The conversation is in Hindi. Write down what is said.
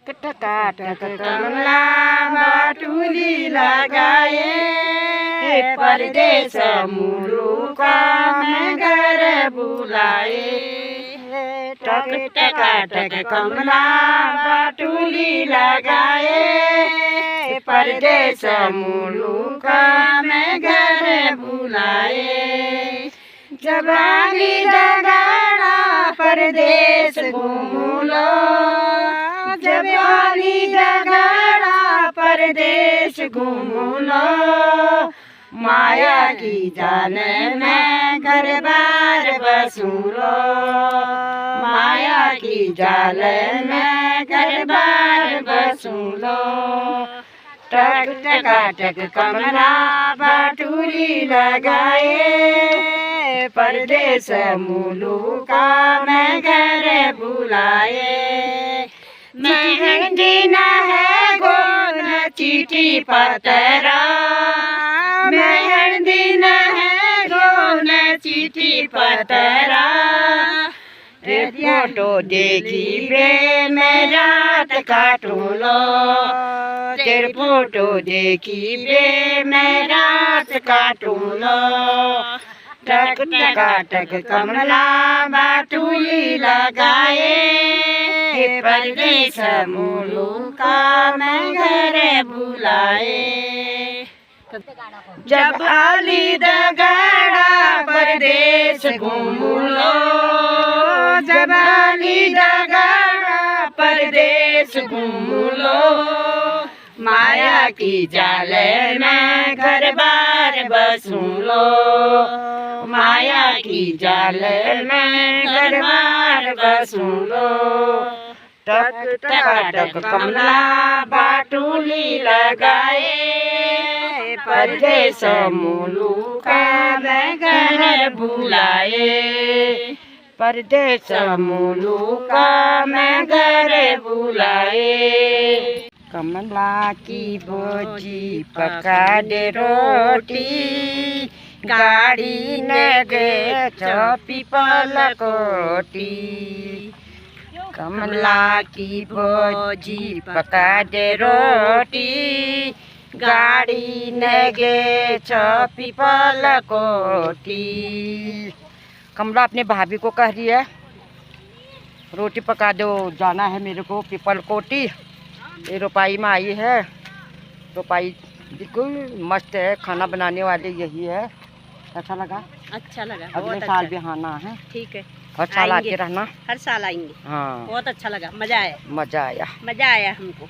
टक टका टक कमला बाटुली लगाए, परदेश मुलुका में घर बुलाए। टक टका टक कमला बाटुली लगाए, परदेश मुलुका में घर बुलाए। जवानी डगाड़ा परदेश घूम लो, जवानी डगाड़ा परदेश घूम लो। माया की जाल में घर बार बसूं लो, माया की जाल में घर बार बसूं लो। टक टका टक कमला बाटुली लगाए, परदेश मुलुका में घर बुलाए। मेहंदी न है गो न चिट्ठी पतरा, मेहंदी न है गो न चिट्ठी पतरा। फोटो देखी बे मैं रात काटूं लो, तेरे फोटो देखी बे मैं रात काटूं लो। टक टका टक कमला बाटुली लगाए, परदेश मुलुका में घर बुलाए। जब आली दगाड़ा परदेश घूम लो, जब आली दगाड़ा परदेश घूम लो। माया की जाल में घर बार बसूं लो, माया की जाल में घर बार बसूं लो। टक टका टक कमला बाटुली लगाए, परदेश मुलुका में घर बुलाए। परदेश मुलुका में घर बुलाए। कमला की भोजी पका दे रोटी, गाड़ी न गए पीपल कोटी। कमला की भोजी पका दे रोटी, गाड़ी न गए पीपल कोटी। कमला अपने भाभी को कह रही है रोटी पका दो, जाना है मेरे को पीपल कोटी। ये रोपाई में आई है, रोपाई बिल्कुल मस्त है, खाना बनाने वाले यही है। अच्छा लगा? अच्छा लगा। अगले साल भी आना है। ठीक है, हर साल आके रहना। हर साल आएंगे। हाँ, बहुत अच्छा लगा, मजा आया। मजा आया, मजा आया हमको।